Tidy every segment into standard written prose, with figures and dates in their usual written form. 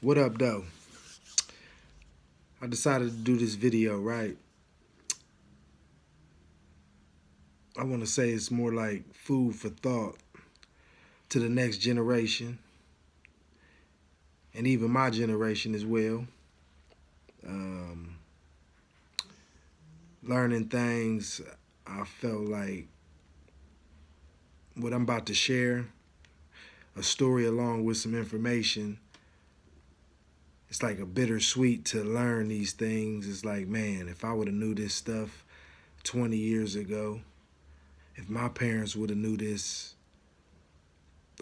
What up, though? I decided to do this video, right? I want to say it's more like food for thought to the next generation and even my generation as well. Um, Learning things, I felt like what I'm about to share, a story along with some information, it's like a bittersweet to learn these things. It's like, man, if I would have knew this stuff 20 years ago, if my parents would have knew this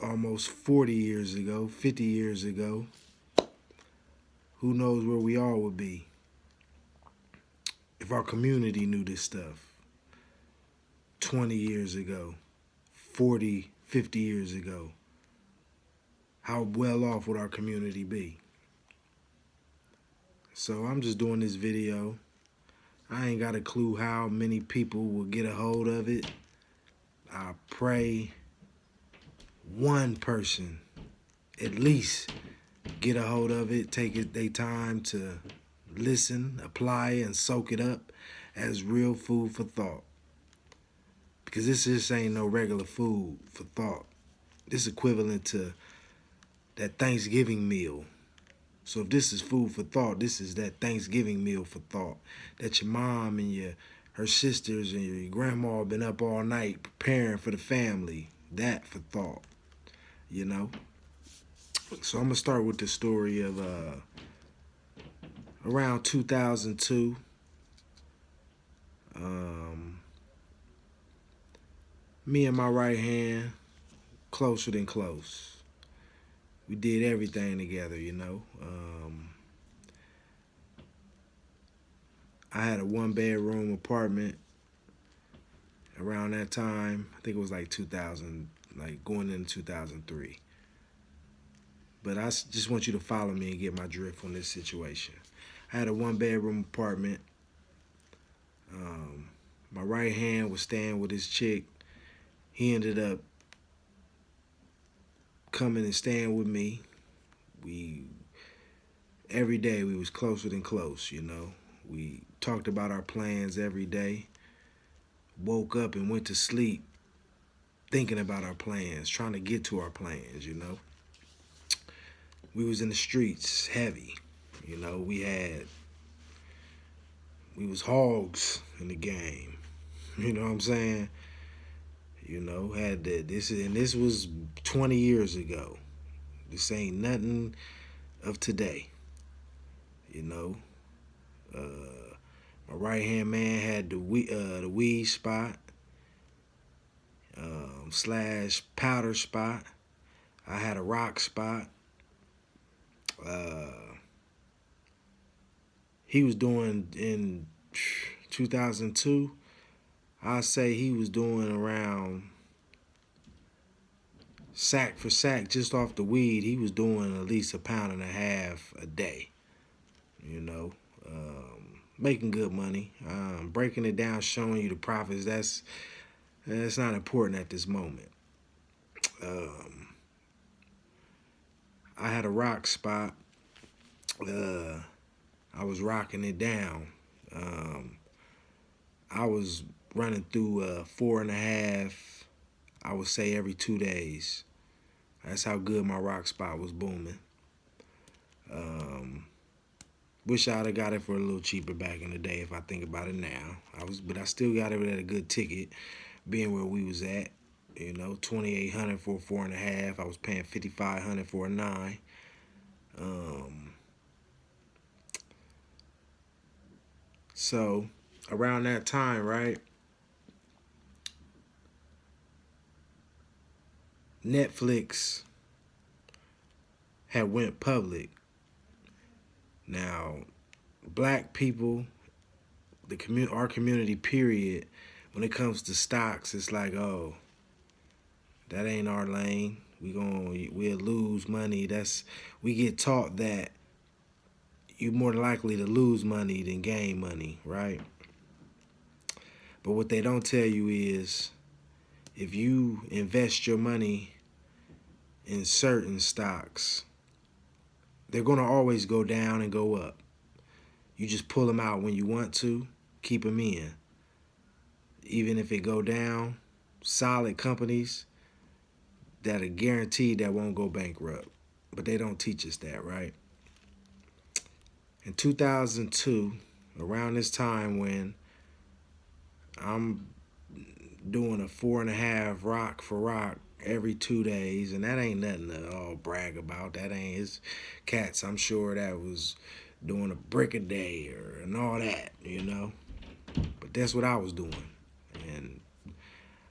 almost 40 years ago, 50 years ago, who knows where we all would be. If our community knew this stuff 20 years ago, 40, 50 years ago, how well off would our community be? So I'm just doing this video. I ain't got a clue how many people will get a hold of it. I pray one person at least get a hold of it, take it their time to listen, apply, and soak it up as real food for thought. Because this just ain't no regular food for thought. This is equivalent to that Thanksgiving meal. So if this is food for thought, this is that Thanksgiving meal for thought. That your mom and her sisters and your grandma been up all night preparing for the family. That for thought, you know? So I'm gonna start with the story of around 2002. Me and my right hand, closer than close. We did everything together, you know. I had a one-bedroom apartment around that time. I think it was like 2000, like going into 2003. But I just want you to follow me and get my drift on this situation. I had a one-bedroom apartment. My right hand was staying with his chick. He ended up coming and staying with me. Every day we was closer than close, you know. We talked about our plans every day. Woke up and went to sleep thinking about our plans, trying to get to our plans, you know. We was in the streets heavy, you know. We was hogs in the game. You know what I'm saying? You know, this was 20 years ago. This ain't nothing of today. You know, my right hand man had the weed spot slash powder spot. I had a rock spot. He was doing in 2002. I say he was doing around sack for sack just off the weed. He was doing at least a pound and a half a day. You know, making good money. Breaking it down, showing you the profits. That's not important at this moment. I had a rock spot. I was rocking it down. I was running through 4.5, I would say every 2 days. That's how good my rock spot was booming. Wish I'd have got it for a little cheaper back in the day if I think about it now. But I still got it at a good ticket, being where we was at. You know, $2,800 for a 4.5. I was paying $5,500 for a 9. So around that time, right? Netflix had went public. Now, black people, our community, period, when it comes to stocks, it's like, oh, that ain't our lane. We'll lose money. We get taught that you're more likely to lose money than gain money, right? But what they don't tell you is if you invest your money in certain stocks, they're going to always go down and go up. You just pull them out when you want to, keep them in. Even if it go down, solid companies that are guaranteed that won't go bankrupt. But they don't teach us that, right? In 2002, around this time when I'm doing a 4.5 rock for rock every 2 days, and that ain't nothing to all brag about. That ain't his cats. I'm sure that was doing a brick a day and all that, you know. But that's what I was doing, and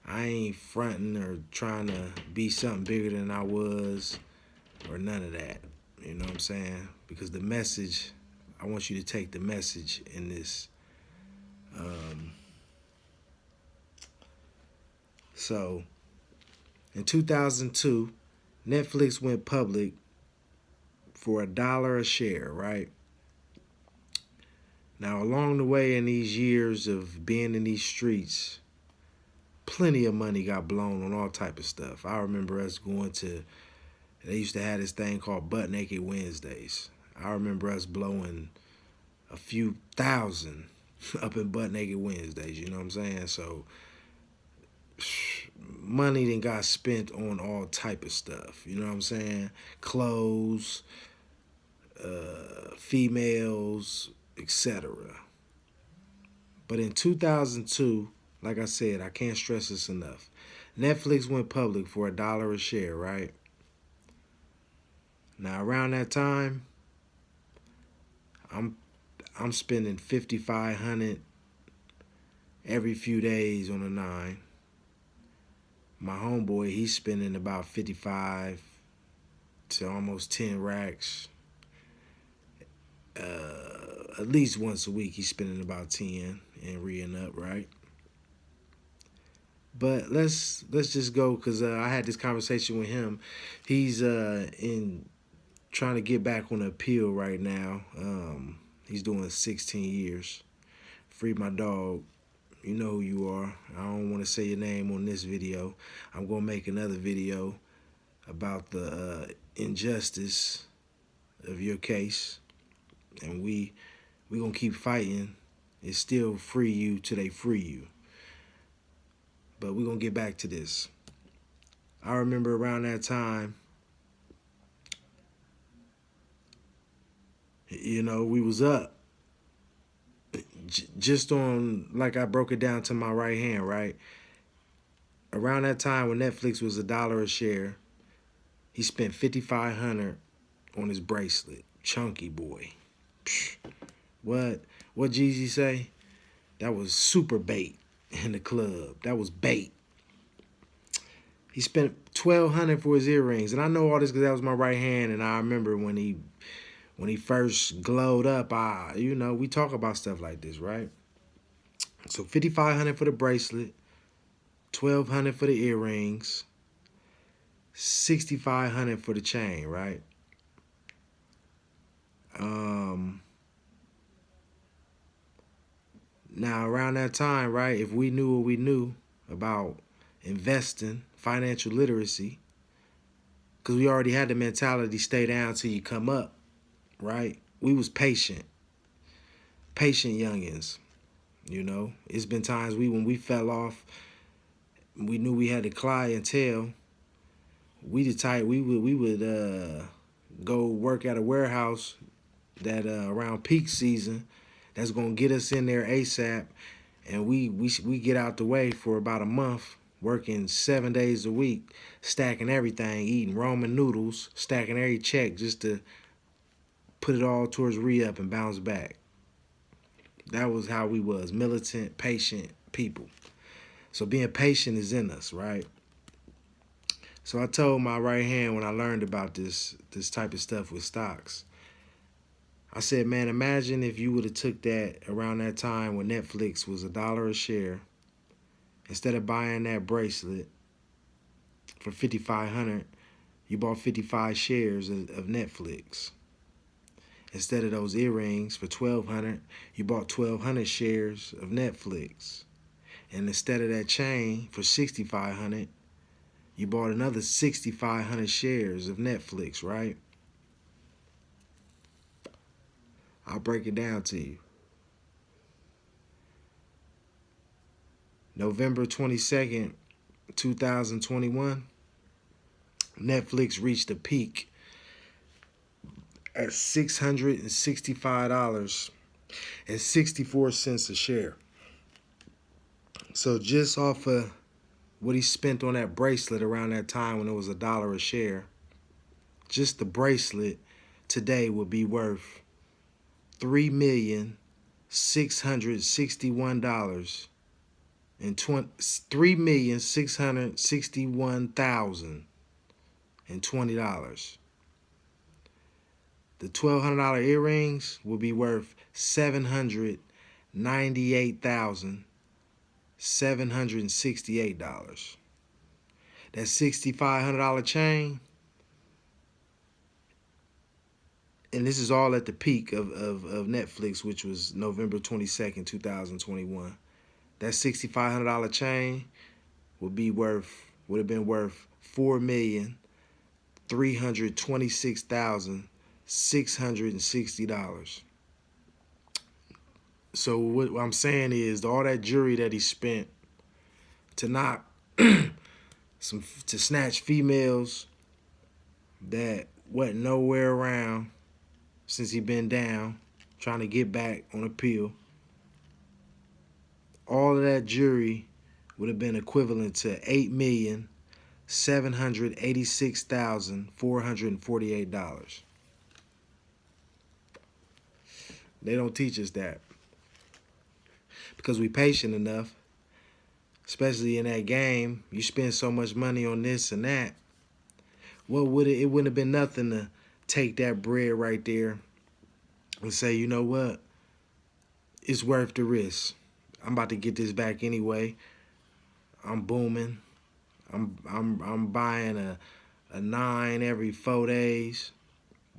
I ain't fronting or trying to be something bigger than I was or none of that. You know what I'm saying? Because the message, I want you to take the message in this. So, in 2002, Netflix went public for $1 a share, right? Now, along the way in these years of being in these streets, plenty of money got blown on all type of stuff. I remember us going to, they used to have this thing called Butt Naked Wednesdays. I remember us blowing a few thousand up in Butt Naked Wednesdays, you know what I'm saying? So, money then got spent on all type of stuff, you know what I'm saying? Clothes, females, etc. But in 2002, like I said, I can't stress this enough. Netflix went public for $1 a share, right? Now around that time, I'm spending $5,500 every few days on a 9. My homeboy, he's spending about 55 to almost 10 racks. At least once a week, he's spending about 10 and re-ing up, right? But let's just go, because I had this conversation with him. He's in trying to get back on the appeal right now. He's doing 16 years. Free my dog. You know who you are. I don't want to say your name on this video. I'm going to make another video about the injustice of your case. And we going to keep fighting. It's still free you till they free you. But we're going to get back to this. I remember around that time, you know, we was up. Just on, like I broke it down to my right hand, right? Around that time when Netflix was $1 a share, he spent $5,500 on his bracelet. Chunky boy. Psh, what Jeezy say? That was super bait in the club. That was bait. He spent $1,200 for his earrings, and I know all this because that was my right hand. And I remember when he first glowed up. You know, we talk about stuff like this, right? So $5,500 for the bracelet, $1,200 for the earrings, $6,500 for the chain, right? Now around that time, right, if we knew what we knew about investing, financial literacy, because we already had the mentality, stay down till you come up, right? We was patient youngins, you know. It's been times when we fell off, we knew we had the clientele. We the type we would go work at a warehouse that around peak season that's gonna get us in there ASAP, and we get out the way for about a month, working 7 days a week, stacking everything, eating ramen noodles, stacking every check just to put it all towards re-up and bounce back. That was how we was, militant, patient people. So being patient is in us, right? So I told my right hand when I learned about this type of stuff with stocks, I said, man, imagine if you would have took that around that time when Netflix was $1 a share, instead of buying that bracelet for $5,500, you bought 55 shares of Netflix. Instead of those earrings for $1,200, you bought 1,200 shares of Netflix. And instead of that chain for $6,500, you bought another 6,500 shares of Netflix, right? I'll break it down to you. November 22nd, 2021, Netflix reached a peak at $665.64 a share. So just off of what he spent on that bracelet around that time when it was $1 a share, just the bracelet today would be worth $3,661 and $3,661,020. The $1,200 earrings will be worth $798,768. That $6,500 chain, and this is all at the peak of Netflix, which was November 22nd, 2021. That $6,500 chain would have been worth $4,326,660. So what I'm saying is all that jewelry that he spent to knock to snatch females that wasn't nowhere around since he been down, trying to get back on a pill. All of that jewelry would have been equivalent to $8,786,448. They don't teach us that because we patient enough, especially in that game. You spend so much money on this and that. What would it wouldn't have been nothing to take that bread right there and say, you know what? It's worth the risk. I'm about to get this back anyway. I'm booming. I'm buying a 9 every 4 days.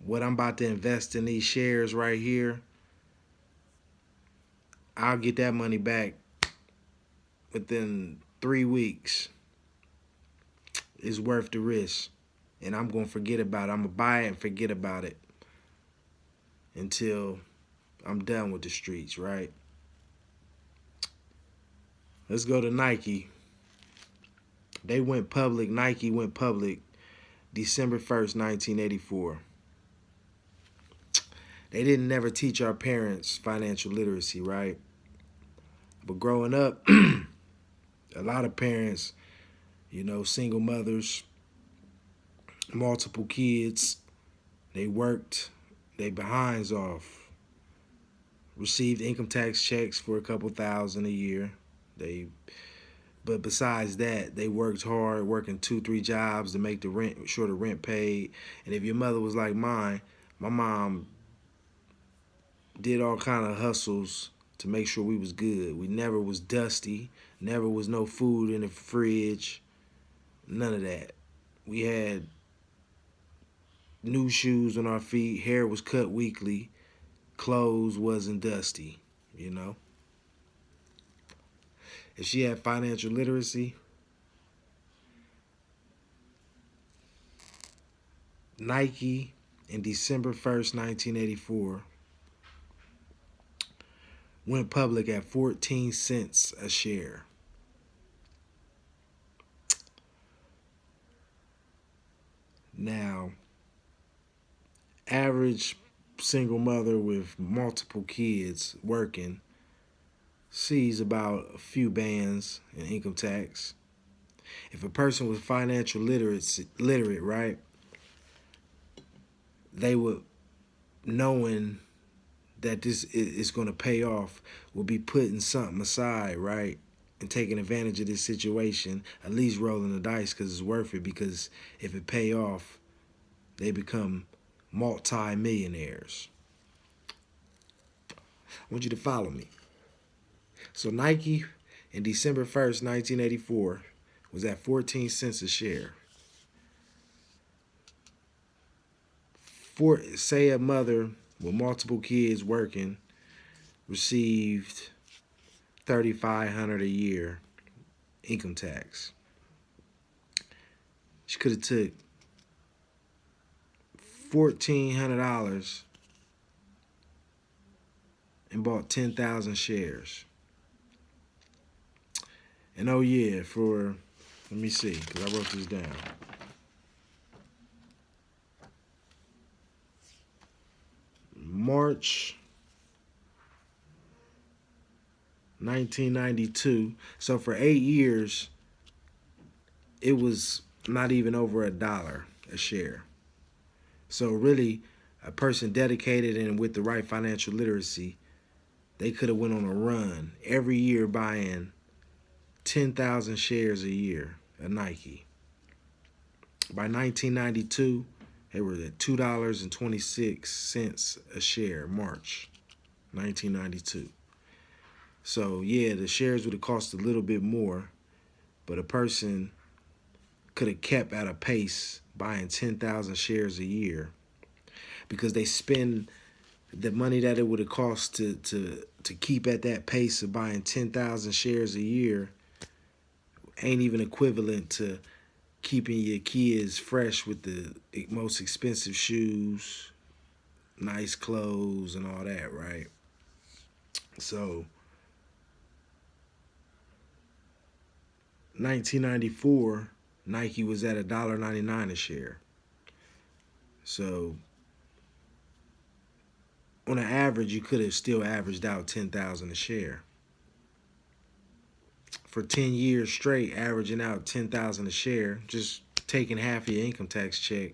What I'm about to invest in these shares right here, I'll get that money back within 3 weeks. It's worth the risk. And I'm going to forget about it. I'm going to buy it and forget about it until I'm done with the streets, right? Let's go to Nike. They went public. Nike went public December 1st, 1984. They didn't never teach our parents financial literacy, right? But growing up, a lot of parents, single mothers, multiple kids, they worked their behinds off, received income tax checks for a couple thousand a year. But besides that, they worked hard, working 2-3 jobs to make the rent paid. And if your mother was like mine, my mom did all kind of hustles to make sure we was good. We never was dusty, never was no food in the fridge, none of that. We had new shoes on our feet, hair was cut weekly, clothes wasn't dusty, If she had financial literacy, Nike in December 1st, 1984, went public at 14 cents a share. Now, average single mother with multiple kids working sees about a few bands in income tax. If a person was financial literate, right, they would, knowing that this is going to pay off, will be putting something aside, right, and taking advantage of this situation, at least rolling the dice because it's worth it, because if it pay off, they become multi-millionaires. I want you to follow me. So Nike in December 1st, 1984 was at 14 cents a share. Say a mother with multiple kids working received $3,500 a year income tax. She could have took $1,400 and bought 10,000 shares. And oh yeah, let me see, because I wrote this down. March 1992. So for 8 years, it was not even over $1 a share. So really, a person dedicated and with the right financial literacy, they could have went on a run every year buying 10,000 shares a year of Nike. By 1992, they were at $2.26 a share, March 1992. So yeah, the shares would have cost a little bit more, but a person could have kept at a pace buying 10,000 shares a year, because they spend the money that it would have cost to keep at that pace of buying 10,000 shares a year ain't even equivalent to keeping your kids fresh with the most expensive shoes, nice clothes, and all that, right? So 1994, Nike was at $1.99 a share. So on an average, you could have still averaged out 10,000 a share. For 10 years straight, averaging out 10,000 a share, just taking half of your income tax check,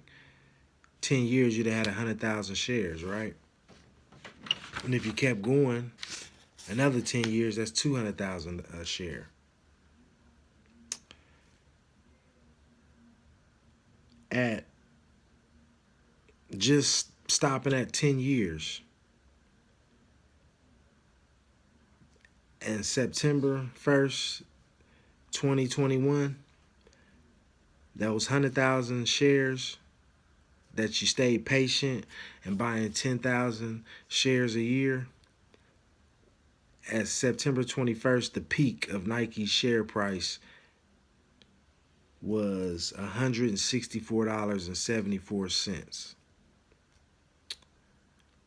10 years you'd have had 100,000 shares, right? And if you kept going another 10 years, that's 200,000 a share. At just stopping at 10 years, and September 1st, 2021, those 100,000 shares that you stayed patient and buying 10,000 shares a year, at September 21st, the peak of Nike's share price was $164.74.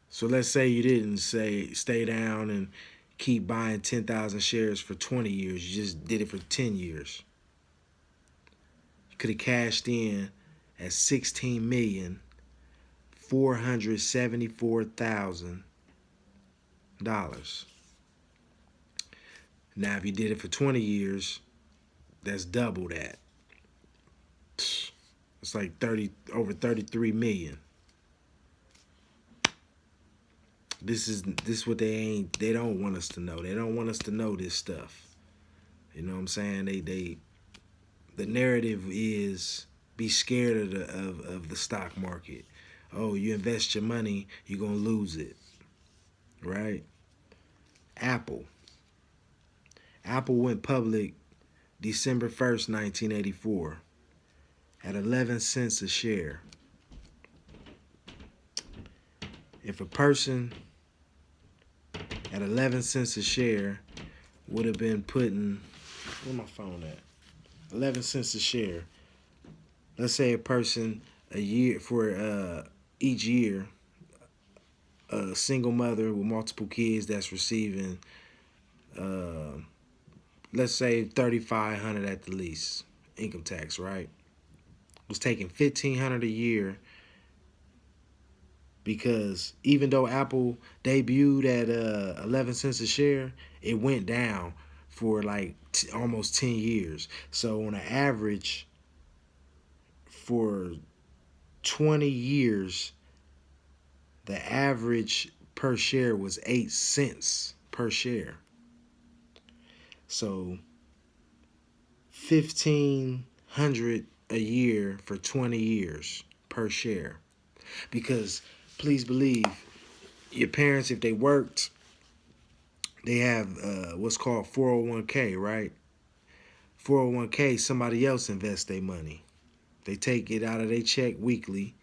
So let's say you didn't stay down and keep buying 10,000 shares for 20 years. You just did it for 10 years. You could have cashed in at $16,474,000. Now, if you did it for 20 years, that's double that. It's like over 33 million. This is what they don't want us to know. They don't want us to know this stuff. You know what I'm saying? The narrative is be scared of the stock market. Oh, you invest your money, you're gonna lose it. Right? Apple went public December 1st, 1984 at 11 cents a share. If a person at 11 cents a share would have been putting, where my phone at? 11 cents a share. Let's say a person a year for each year, a single mother with multiple kids that's receiving, let's say $3,500 at the least income tax, right? Was taking $1,500 a year, because even though Apple debuted at 11 cents a share, it went down for like almost 10 years. So on an average, for 20 years, the average per share was 8 cents per share. So $1,500 a year for 20 years per share. Because please believe, your parents, if they worked, they have what's called 401k, right? 401k, somebody else invests their money. They take it out of their check weekly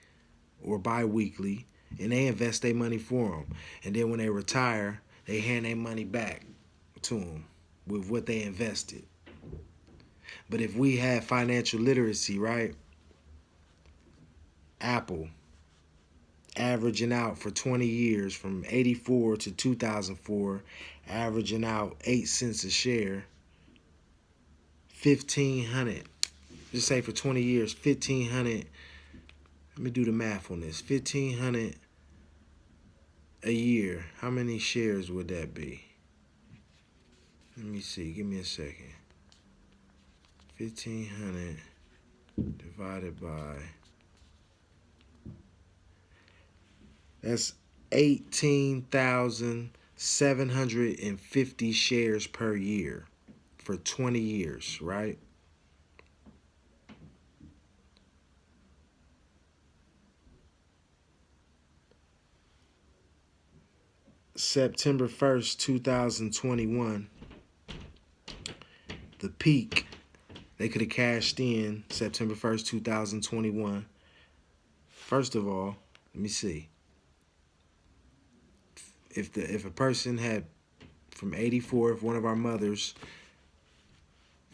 or bi-weekly, and they invest their money for them. And then when they retire, they hand their money back to them with what they invested. But if we had financial literacy, right? Apple averaging out for 20 years from 84 to 2004, averaging out 8 cents a share, 1,500. Just say for 20 years, 1,500. Let me do the math on this. 1,500 a year. How many shares would that be? Let me see. Give me a second. 1,500 divided by, that's 18,750 shares per year for 20 years, right? September 1st, 2021, the peak, they could have cashed in September 1st, 2021. First of all, let me see. If a person had from 84, if one of our mothers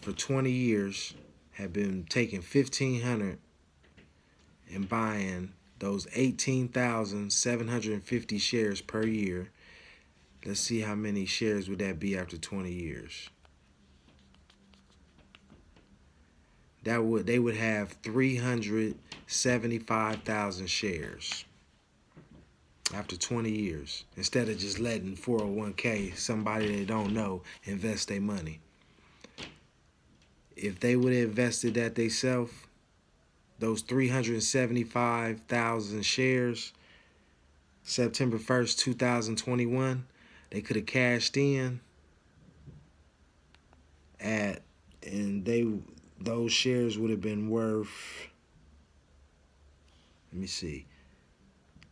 for 20 years had been taking 1,500 and buying those 18,750 shares per year, let's see how many shares would that be after 20 years. They would have 375,000 shares after 20 years, instead of just letting 401k, somebody they don't know, invest their money. If they would have invested that themselves, those 375,000 shares, September 1st, 2021, they could have cashed in at, and those shares would have been worth, let me see,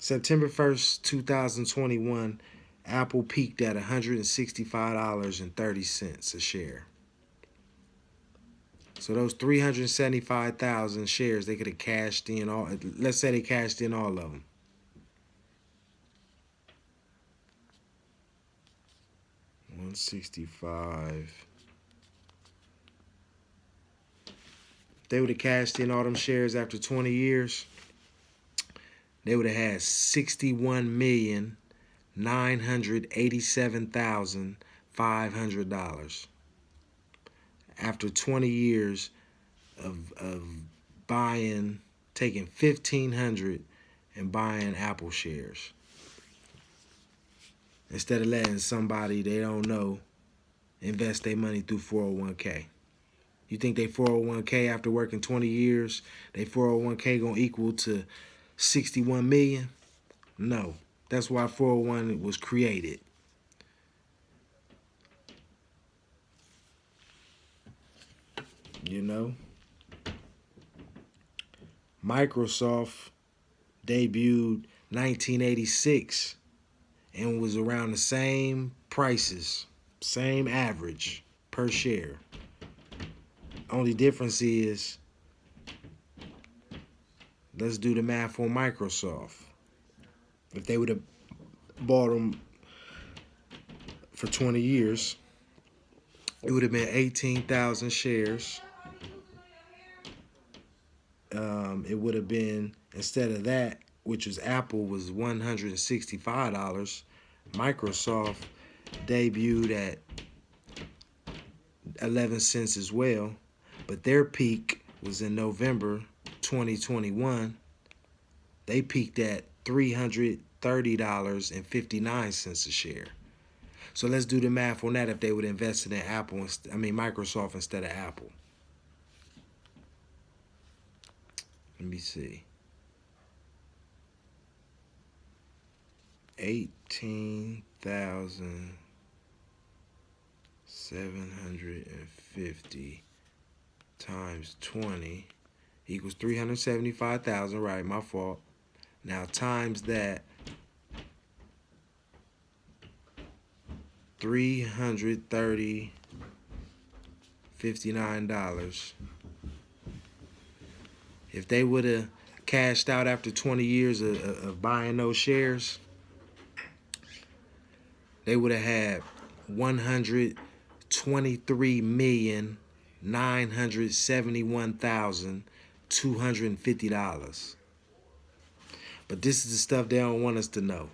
September 1st, 2021, Apple peaked at $165.30 a share. So those 375,000 shares, they could have cashed in all, let's say they cashed in all of them. $165. They would have cashed in all them shares after 20 years. They would have had $61,987,500 after 20 years of buying, taking 1,500 and buying Apple shares, instead of letting somebody they don't know invest their money through 401k. You think they 401k after working 20 years, they 401k gonna equal to 61 million? No. That's why 401 was created. You know? Microsoft debuted 1986 and was around the same prices, same average per share. Only difference is, let's do the math on Microsoft. If they would have bought them for 20 years, it would have been 18,000 shares. It would have been, instead of that, which was Apple was $165, Microsoft debuted at 11 cents as well, but their peak was in November 2021. They peaked at $330.59 a share. So let's do the math on that if they would have invested in Microsoft instead of Apple. Let me see. 18,750 times 20 equals 375,000, right, my fault. Now times that, $330.59. If they would have cashed out after 20 years of buying those shares, they would have had $123,971,250. But this is the stuff they don't want us to know.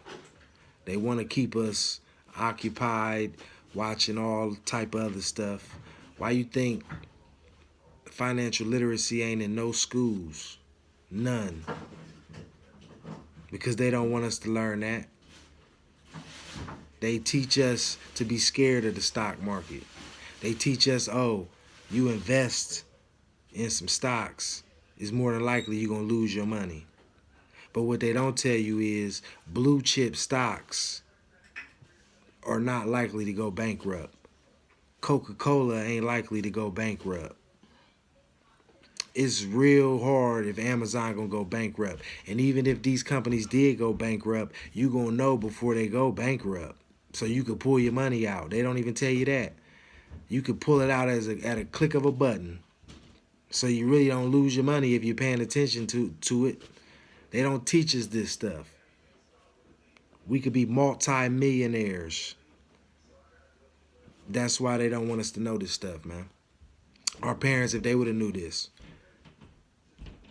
They want to keep us occupied watching all type of other stuff. Why you think financial literacy ain't in no schools? None. Because they don't want us to learn that. They teach us to be scared of the stock market. They teach us, oh, you invest in some stocks, it's more than likely you're going to lose your money. But what they don't tell you is blue chip stocks are not likely to go bankrupt. Coca-Cola ain't likely to go bankrupt. It's real hard if Amazon gonna go bankrupt. And even if these companies did go bankrupt, you gonna know before they go bankrupt. So you could pull your money out. They don't even tell you that. You could pull it out at a click of a button. So you really don't lose your money if you're paying attention to it. They don't teach us this stuff. We could be multi-millionaires. That's why they don't want us to know this stuff, man. Our parents, if they would have knew this,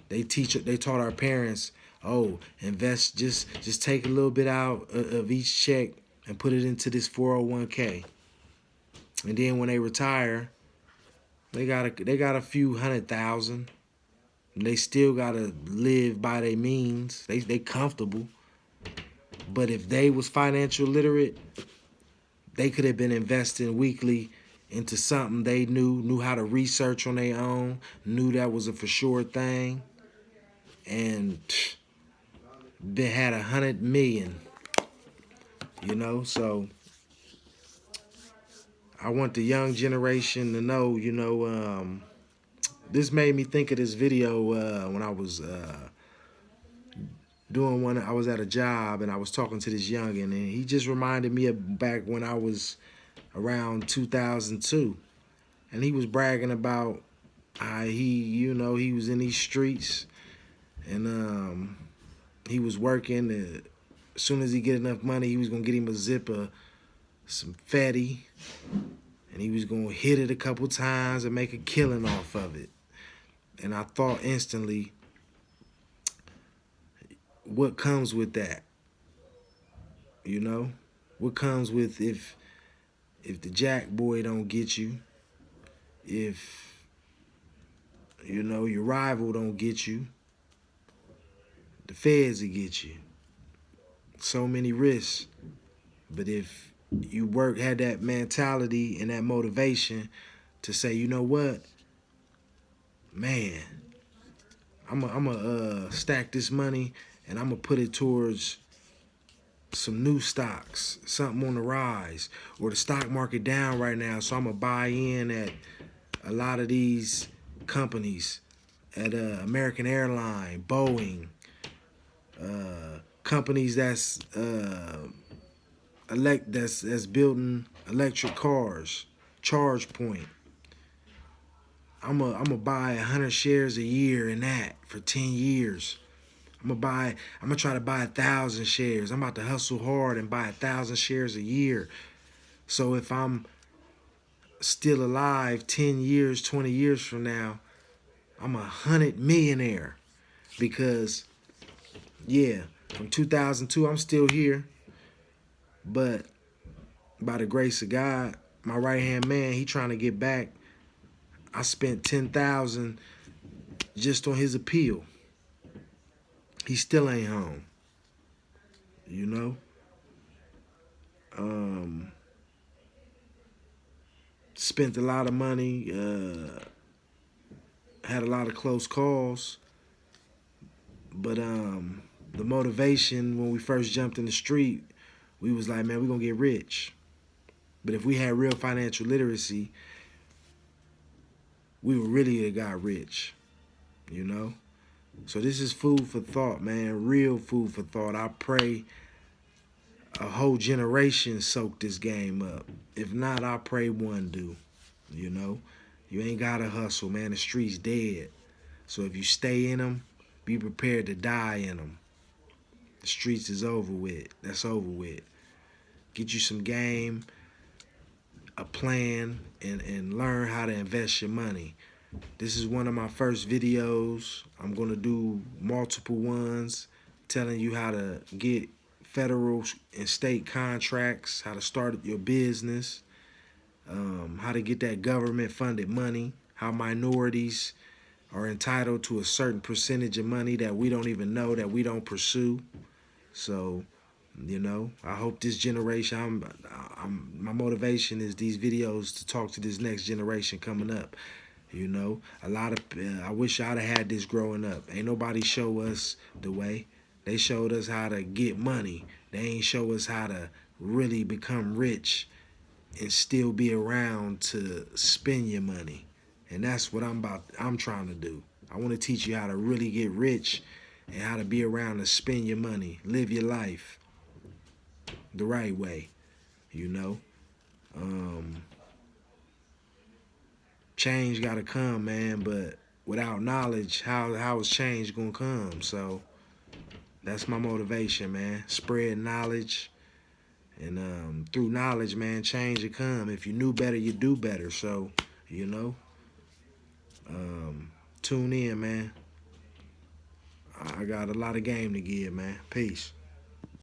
they taught our parents, oh, invest, just take a little bit out of each check and put it into this 401k. And then when they retire, they got a few $100,000. They still gotta live by their means. They comfortable. But if they was financial literate, they could have been investing weekly into something they knew how to research on their own, knew that was a for sure thing, and they had 100 million. You know, so I want the young generation to know, you know, this made me think of this video when I was doing one. I was at a job and I was talking to this youngin, and he just reminded me of back when I was around 2002, and he was bragging about how he was in these streets, and he was working. As soon as he get enough money, he was gonna get him a zip of some fatty, and he was gonna hit it a couple times and make a killing off of it. And I thought instantly, what comes with that? You know, what comes with if the jack boy don't get you, if you know your rival don't get you, the feds will get you. So many risks. But if you had that mentality and that motivation to say, you know what, man, I'm stack this money and I'm gonna put it towards some new stocks, something on the rise, or the stock market down right now, so I'm gonna buy in at a lot of these companies, at American Airlines, Boeing, companies that's building electric cars, Charge Point. I'm gonna buy 100 shares a year in that for 10 years. I'm gonna try to buy 1,000 shares. I'm about to hustle hard and buy 1,000 shares a year. So if I'm still alive 10 years, 20 years from now, I'm 100 millionaire. Because, yeah, from 2002, I'm still here. But by the grace of God, my right-hand man, he trying to get back. I spent 10,000 just on his appeal. He still ain't home. You know? Spent a lot of money, had a lot of close calls. But the motivation when we first jumped in the street, we was like, man, we're gonna get rich. But if we had real financial literacy, we would really have got rich, you know? So this is food for thought, man, real food for thought. I pray a whole generation soak this game up. If not, I pray one do, you know? You ain't gotta hustle, man. The street's dead. So if you stay in them, be prepared to die in them. The streets is over with. That's over with. Get you some game, a plan, and learn how to invest your money. This is one of my first videos. I'm going to do multiple ones, telling you how to get federal and state contracts, how to start your business, how to get that government funded money, how minorities are entitled to a certain percentage of money that we don't even know, that we don't pursue. So, I hope this generation, my motivation is these videos to talk to this next generation coming up. A lot of, I wish I'd have had this growing up. Ain't nobody show us the way. They showed us how to get money. They ain't show us how to really become rich and still be around to spend your money. And that's what I'm trying to do. I want to teach you how to really get rich and how to be around to spend your money, live your life the right way, you know. Change gotta come, man, but without knowledge, how is change gonna come? So that's my motivation, man. Spread knowledge. And through knowledge, man, change will come. If you knew better, you do better. So, tune in, man. I got a lot of game to give, man. Peace.